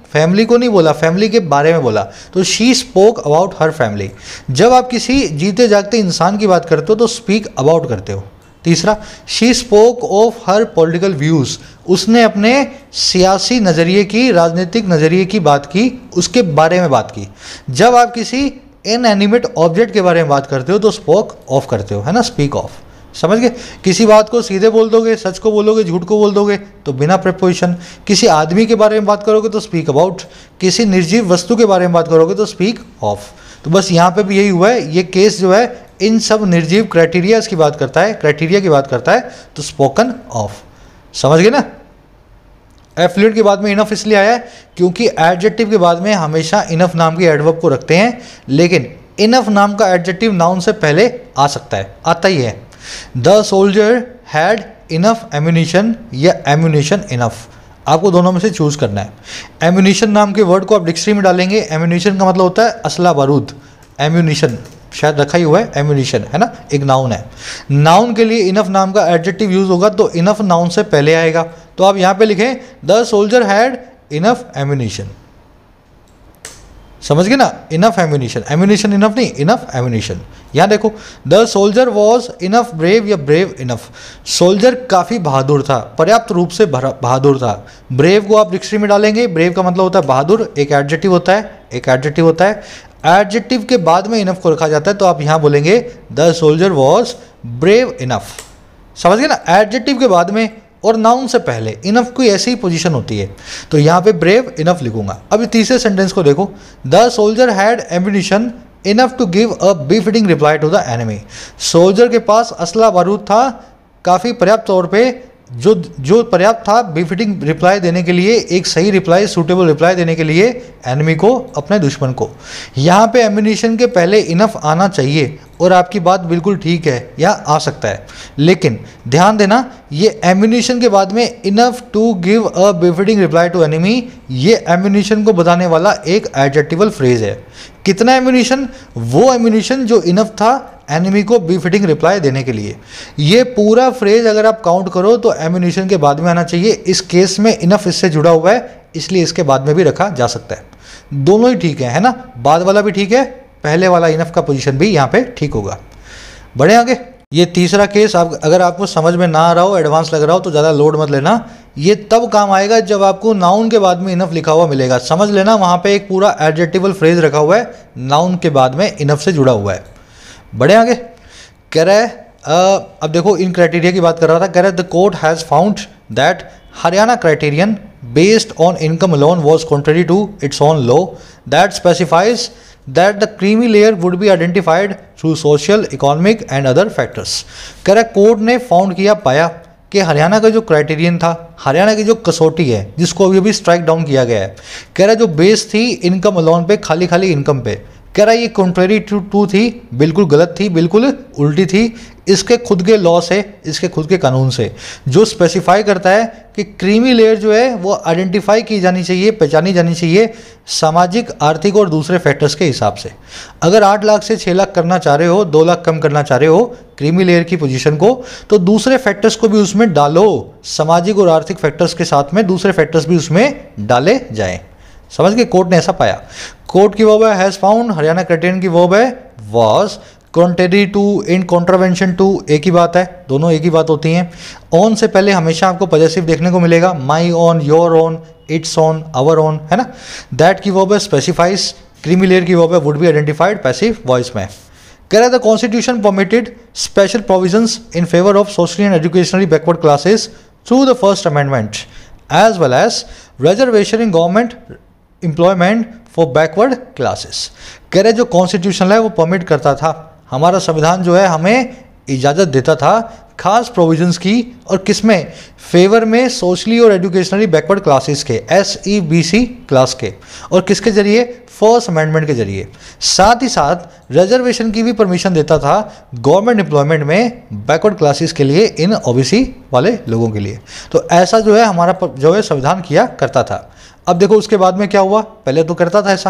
फैमिली को नहीं बोला, फैमिली के बारे में बोला, तो she spoke about her family. जब आप किसी जीते जागते इंसान की बात करते हो तो स्पीक अबाउट करते हो। तीसरा, she spoke of her political views, उसने अपने सियासी नज़रिए की, राजनीतिक नज़रिए की बात की, उसके बारे में बात की। जब आप किसी इनएनिमेट ऑब्जेक्ट के बारे में बात करते हो तो स्पोक ऑफ करते हो, है ना, स्पीक ऑफ, समझ गए। किसी बात को सीधे बोल दोगे, सच को बोलोगे, झूठ को बोल दोगे तो बिना प्रीपोजिशन। किसी आदमी के बारे में बात करोगे तो स्पीक अबाउट, किसी निर्जीव वस्तु के बारे में बात करोगे तो स्पीक ऑफ। तो बस यहाँ पे भी यही हुआ है। ये केस जो है इन सब निर्जीव क्राइटेरिया की बात करता है, तो स्पोकन ऑफ, समझ गए ना। एफ्लुएंट के बाद में इनफ इसलिए आया है क्योंकि एडजेक्टिव के बाद में हमेशा इनफ नाम की एडवर्ब को रखते हैं, लेकिन इनफ नाम का एडजेक्टिव नाउन से पहले आ सकता है, आता ही है। The soldier had enough ammunition या एम्यूनिशन इनफ, आपको दोनों में से चूज करना है। एम्यूनिशन नाम के वर्ड को आप डिक्शनरी में डालेंगे। एम्यूनिशन का मतलब होता है असला बारूद। एम्यूनिशन शायद रखा ही हुआ है, एम्यूनिशन, है ना, एक नाउन है। नाउन के लिए इनफ नाम का एडजेक्टिव यूज होगा तो इनफ नाउन से पहले आएगा। तो आप यहां पे लिखें the soldier had enough ammunition, समझ गए ना। इनफ एम्यूनिशन, एम्यूनिशन इनफ नहीं, इनफ एम्यूनिशन। यहां देखो, the soldier was enough brave या ब्रेव इनफ, सोल्जर काफ़ी बहादुर था, पर्याप्त रूप से बहादुर था। ब्रेव को आप डिक्शनरी में डालेंगे। ब्रेव का मतलब होता है बहादुर, एक एडजेक्टिव होता है, एडजेक्टिव के बाद में इनफ को रखा जाता है, तो आप यहां बोलेंगे the soldier was brave enough, समझ गए ना। एडजेक्टिव के बाद में और नाउन से पहले इनफ की ऐसी ही पोजीशन होती है, तो यहाँ पे ब्रेव इनफ लिखूंगा। अभी तीसरे सेंटेंस को देखो, the soldier had ammunition enough to give a befitting reply to the enemy, soldier के पास असला बारूद था काफ़ी पर्याप्त तौर पे, जो पर्याप्त था बिफिटिंग रिप्लाई देने के लिए, एक सही रिप्लाई, सूटेबल रिप्लाई देने के लिए एनिमी को, अपने दुश्मन को। यहाँ पे एम्यूनिशन के पहले इनफ आना चाहिए और आपकी बात बिल्कुल ठीक है, या आ सकता है, लेकिन ध्यान देना ये एम्यूनिशन के बाद में enough to give a befitting reply to enemy, ये एम्यूनिशन को बताने वाला एक एडजेक्टिवल फ्रेज है। कितना एम्यूनिशन? वो एम्यूनिशन जो इनफ था एनिमी को बिफिटिंग रिप्लाई देने के लिए। ये पूरा फ्रेज अगर आप काउंट करो तो एम्यूनिशन के बाद में आना चाहिए। इस केस में इनफ इससे जुड़ा हुआ है, इसलिए इसके बाद में भी रखा जा सकता है। दोनों ही ठीक है ना, बाद वाला भी ठीक है, पहले वाला इनफ का पोजीशन भी यहाँ पे ठीक होगा। बढ़े आगे। ये तीसरा केस अगर आपको समझ में ना आ रहा हो, एडवांस लग रहा हो, तो ज़्यादा लोड मत लेना। ये तब काम आएगा जब आपको नाउन के बाद में इनफ लिखा हुआ मिलेगा। समझ लेना वहाँ पे एक पूरा एडजेक्टिवल फ्रेज रखा हुआ है, नाउन के बाद में इनफ से जुड़ा हुआ है। बढ़े आगे। कह रहा है अब देखो इन क्राइटेरिया की बात कर रहा था। कह रहा है the court has found that Haryana criterion based on income alone was contrary to its own law that specifies that the creamy layer would be identified through social, economic and other factors. कह रहा कोर्ट ने फाउंड किया, पाया कि हरियाणा का जो क्राइटेरियन था, हरियाणा की जो कसौटी है जिसको अभी अभी स्ट्राइक डाउन किया गया है, कह रहा जो बेस थी इनकम अलोन पे, खाली खाली इनकम पे, कह रहा ये कॉन्ट्रेरी टू थी, बिल्कुल गलत थी, बिल्कुल उल्टी थी इसके खुद के लॉ से, इसके खुद के कानून से, जो स्पेसिफाई करता है कि क्रीमी लेयर जो है वो आइडेंटिफाई की जानी चाहिए, पहचानी जानी चाहिए सामाजिक, आर्थिक और दूसरे फैक्टर्स के हिसाब से। अगर 8 लाख से 6 लाख करना चाह रहे हो, 2 लाख कम करना चाह रहे हो क्रीमी लेयर की पोजीशन को, तो दूसरे फैक्टर्स को भी उसमें डालो, सामाजिक और आर्थिक फैक्टर्स के साथ में दूसरे फैक्टर्स भी उसमें डाले जाएं। समझ गए? कोर्ट ने ऐसा पाया। कोर्ट की वर्ब है हैज फाउंड, हरियाणा क्राइटेरियन की वर्ब है was, contrary to, in contravention to, एक ही बात है, दोनों एक ही बात होती हैं। ऑन से पहले हमेशा आपको पॉजेसिव देखने को मिलेगा, my own, your own, its own, our own, है ना। दैट की वर्ब है स्पेसिफाइज, क्रीमी लेयर की वर्ब है would be identified passive voice में। कह रहा है the constitution permitted special provisions in favour of socially and educationally backward classes through the first amendment as well as reservation in government employment for backward classes. कह रहे जो कॉन्स्टिट्यूशन है वो परमिट करता था, हमारा संविधान जो है हमें इजाज़त देता था खास प्रोविजंस की, और किसमें, फेवर में सोशली और एजुकेशनली बैकवर्ड क्लासेस के, SEBC क्लास के, और किसके जरिए, फर्स्ट अमेंडमेंट के जरिए। साथ ही साथ रिजर्वेशन की भी परमिशन देता था गवर्नमेंट एम्प्लॉयमेंट में बैकवर्ड क्लासेस के लिए, इन OBC वाले लोगों के लिए। तो ऐसा जो है हमारा जो है संविधान किया करता था। अब देखो उसके बाद में क्या हुआ, पहले तो करता था ऐसा।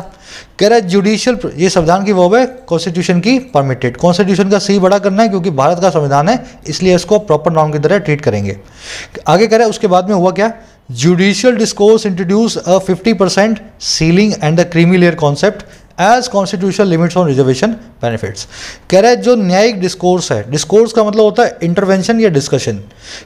कह रहा है जुडिशियल, ये संविधान की वर्ब है, कॉन्स्टिट्यूशन की परमिटेड, कॉन्स्टिट्यूशन का C बड़ा करना है क्योंकि भारत का संविधान है, इसलिए इसको प्रॉपर नाउन की तरह ट्रीट करेंगे। आगे कह रहा है उसके बाद में हुआ क्या, judicial discourse introduce a 50% ceiling and the creamy layer concept as constitutional limits on reservation benefits. कह रहा है जो न्यायिक डिस्कोर्स है, डिस्कोर्स का मतलब होता है इंटरवेंशन या डिस्कशन।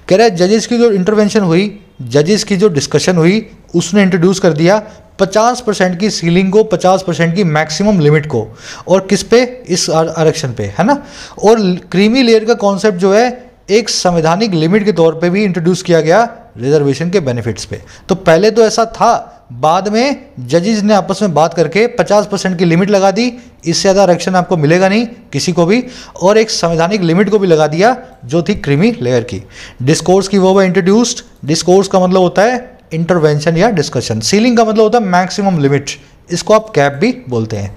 कह रहा है जजेस की जो इंटरवेंशन हुई, जजेस की जो डिस्कशन हुई, उसने इंट्रोड्यूस कर दिया 50% की सीलिंग को, 50% की मैक्सिमम लिमिट को, और किस पे, इस आरक्षण पे, है ना। और क्रीमी लेयर का कॉन्सेप्ट जो है एक संवैधानिक लिमिट के तौर पे भी इंट्रोड्यूस किया गया रिजर्वेशन के बेनिफिट्स पे। तो पहले तो ऐसा था, बाद में जजेस ने आपस में बात करके 50% की लिमिट लगा दी, इससे ज़्यादा आरक्षण आपको मिलेगा नहीं किसी को भी, और एक संवैधानिक लिमिट को भी लगा दिया जो थी क्रीमी लेयर की। डिस्कोर्स की वो इंट्रोड्यूस्ड, डिस्कोर्स का मतलब होता है इंटरवेंशन या डिस्कशन, सीलिंग का मतलब होता है मैक्सिमम लिमिट, इसको आप कैप भी बोलते हैं।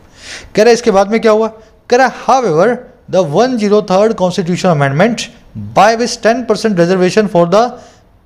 कह रहा है इसके बाद में क्या हुआ, कह रहा है however the 103rd constitution amendment by which 10% reservation for the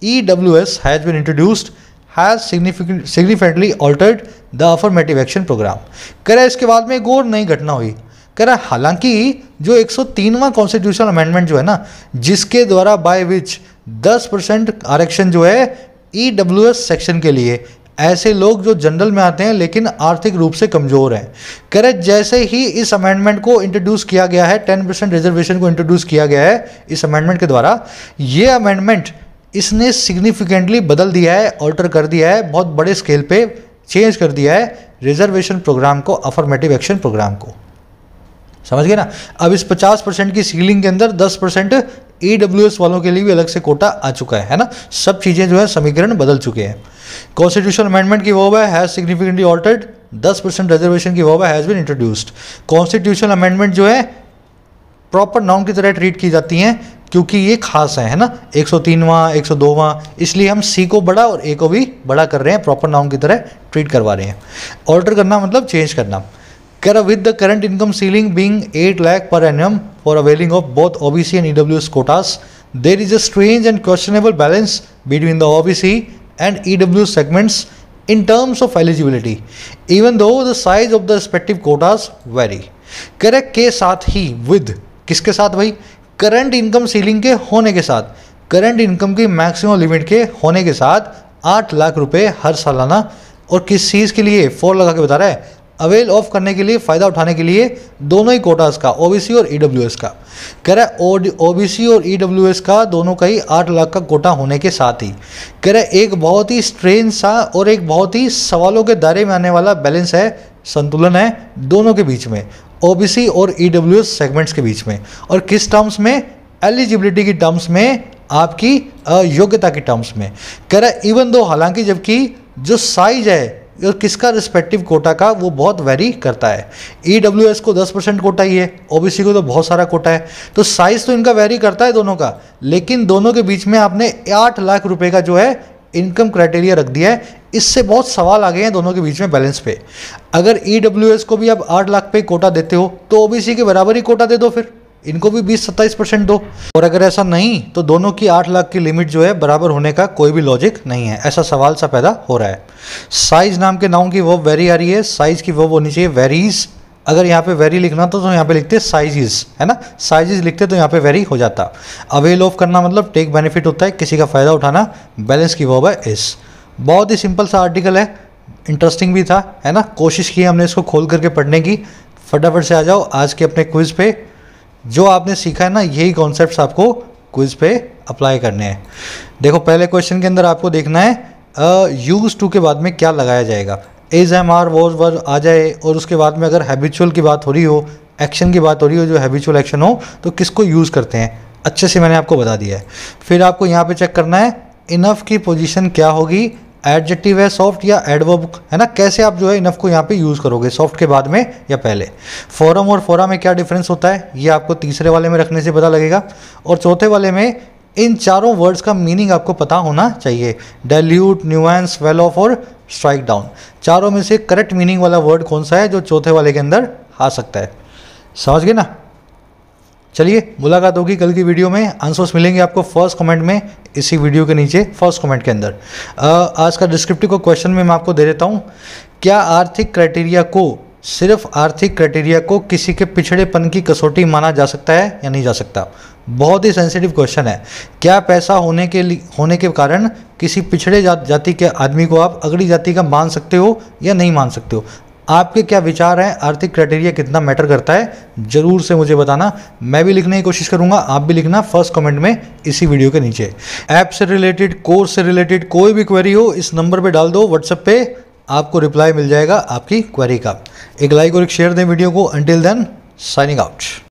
EWS has been introduced has significantly altered the affirmative action program। कह रहा है इसके बाद में एक और नई घटना हुई। कह रहा है हालांकि जो 103वां कॉन्स्टिट्यूशनल अमेंडमेंट जो है ना, जिसके द्वारा बाय विच 10% आरक्षण जो है EWS सेक्शन के लिए, ऐसे लोग जो जनरल में आते हैं लेकिन आर्थिक रूप से कमज़ोर हैं। कह रहे जैसे ही इस अमेंडमेंट को इंट्रोड्यूस किया गया है, 10% रिजर्वेशन को इंट्रोड्यूस किया गया है इस अमेंडमेंट के द्वारा, ये अमेंडमेंट इसने सिग्निफिकेंटली बदल दिया है, ऑल्टर कर दिया है, बहुत बड़े स्केल पे चेंज कर दिया है रिजर्वेशन प्रोग्राम को, अफर्मेटिव एक्शन प्रोग्राम को। समझ गए ना। अब इस 50% की सीलिंग के अंदर 10% EWS वालों के लिए भी अलग से कोटा आ चुका है ना। सब चीज़ें जो है समीकरण बदल चुके हैं। कॉन्स्टिट्यूशन अमेंडमेंट की वर्ब है हैज सिग्निफिकेंटली ऑल्टर्ड, 10% रिजर्वेशन की वर्ब है has been introduced. Constitution amendment जो है प्रॉपर नाउन की तरह ट्रीट की जाती हैं क्योंकि ये खास है ना, 103वां 102वां, इसलिए हम C को बड़ा और A को भी बड़ा कर रहे हैं, प्रॉपर नाउन की तरह ट्रीट करवा रहे हैं। ऑल्टर करना मतलब चेंज करना। कह रहा with the current income ceiling being 8 lakh per annum for availing of both OBC and EWS quotas, there is a strange and questionable balance between the OBC and EWS segments in terms of eligibility, even though the size of the respective quotas vary। कह रहे के साथ ही, विद किसके साथ भाई, करंट इनकम सीलिंग के होने के साथ, करंट इनकम की मैक्सिमम लिमिट के होने के साथ 8 लाख रुपए हर सालाना, और किस चीज़ के लिए, 4 लगा के बता रहा है, अवेल ऑफ करने के लिए, फ़ायदा उठाने के लिए दोनों ही कोटास का, OBC और EWS का। कह रहा है OBC और EWS का दोनों का ही 8 लाख का कोटा होने के साथ ही, कह रहा है एक बहुत ही स्ट्रेंज सा और एक बहुत ही सवालों के दायरे में आने वाला बैलेंस है, संतुलन है दोनों के बीच में, OBC और EWS सेगमेंट्स के बीच में। और किस टर्म्स में, एलिजिबिलिटी की टर्म्स में, आपकी योग्यता की टर्म्स में। कह रहा है इवन दो, हालांकि जबकि जो साइज है और किसका रिस्पेक्टिव कोटा का वो बहुत वेरी करता है। EWS को 10% कोटा ही है, OBC को तो बहुत सारा कोटा है, तो साइज़ तो इनका वेरी करता है दोनों का, लेकिन दोनों के बीच में आपने 8 लाख रुपए का जो है इनकम क्राइटेरिया रख दिया है। इससे बहुत सवाल आ गए हैं दोनों के बीच में बैलेंस पे। अगर EWS को भी आप 8 लाख पे कोटा देते हो तो OBC के बराबर ही कोटा दे दो, फिर इनको भी 20-27% दो। और अगर ऐसा नहीं तो दोनों की 8 लाख की लिमिट जो है बराबर होने का कोई भी लॉजिक नहीं है। ऐसा सवाल सा पैदा हो रहा है। साइज नाम के नाउन की वर्ब वेरी आ रही है, साइज की वर्ब होनी चाहिए वेरीज। अगर यहाँ पे वेरी लिखना तो यहाँ पे लिखते साइजेस, है ना, साइजेस लिखते तो यहाँ पे वेरी हो जाता। अवेल ऑफ करना मतलब टेक बेनिफिट होता है, किसी का फ़ायदा उठाना। बैलेंस की वर्ब है इस। बहुत ही सिंपल सा आर्टिकल है, इंटरेस्टिंग भी था, है ना। कोशिश की हमने इसको खोल करके पढ़ने की। फटाफट से आ जाओ आज के अपने क्विज़ पे। जो आपने सीखा है ना, यही कॉन्सेप्ट्स आपको क्विज़ पे अप्लाई करने हैं। देखो पहले क्वेश्चन के अंदर आपको देखना है यूज टू के बाद में क्या लगाया जाएगा। इज, एम, आर, वॉज, वर आ जाए और उसके बाद में अगर हैबिचुअल की बात हो रही हो, एक्शन की बात हो रही हो, जो हैबिचुअल एक्शन हो, तो किसको यूज़ करते हैं, अच्छे से मैंने आपको बता दिया है। फिर आपको यहाँ पे चेक करना है इनफ की पोजीशन क्या होगी, एडजेक्टिव है, सॉफ्ट या एडवर्ब, है ना। कैसे आप जो है इनफ को यहाँ पे यूज़ करोगे, सॉफ्ट के बाद में या पहले। फॉरम और फोरा में क्या डिफरेंस होता है ये आपको तीसरे वाले में रखने से पता लगेगा। और चौथे वाले में इन चारों वर्ड्स का मीनिंग आपको पता होना चाहिए। डाइल्यूट, न्यूएंस, वेल ऑफ और स्ट्राइक डाउन, चारों में से करेक्ट मीनिंग वाला वर्ड कौन सा है जो चौथे वाले के अंदर आ सकता है। समझ गए ना। चलिए मुलाकात होगी कल की वीडियो में। आंसर्स मिलेंगे आपको फर्स्ट कमेंट में, इसी वीडियो के नीचे फर्स्ट कमेंट के अंदर। आज का डिस्क्रिप्टिव को क्वेश्चन में मैं आपको दे देता हूँ। क्या आर्थिक क्राइटेरिया को, सिर्फ आर्थिक क्राइटेरिया को किसी के पिछड़ेपन की कसौटी माना जा सकता है या नहीं जा सकता। बहुत ही सेंसिटिव क्वेश्चन है। क्या पैसा होने के कारण किसी पिछड़े जाति के आदमी को आप अगली जाति का मान सकते हो या नहीं मान सकते हो। आपके क्या विचार हैं, आर्थिक क्राइटेरिया कितना मैटर करता है, ज़रूर से मुझे बताना। मैं भी लिखने की कोशिश करूंगा, आप भी लिखना फर्स्ट कमेंट में इसी वीडियो के नीचे। ऐप से रिलेटेड, कोर्स से रिलेटेड कोई भी क्वेरी हो इस नंबर पे डाल दो व्हाट्सएप पे, आपको रिप्लाई मिल जाएगा आपकी क्वेरी का। एक लाइक और एक शेयर दें वीडियो को। Until then signing out.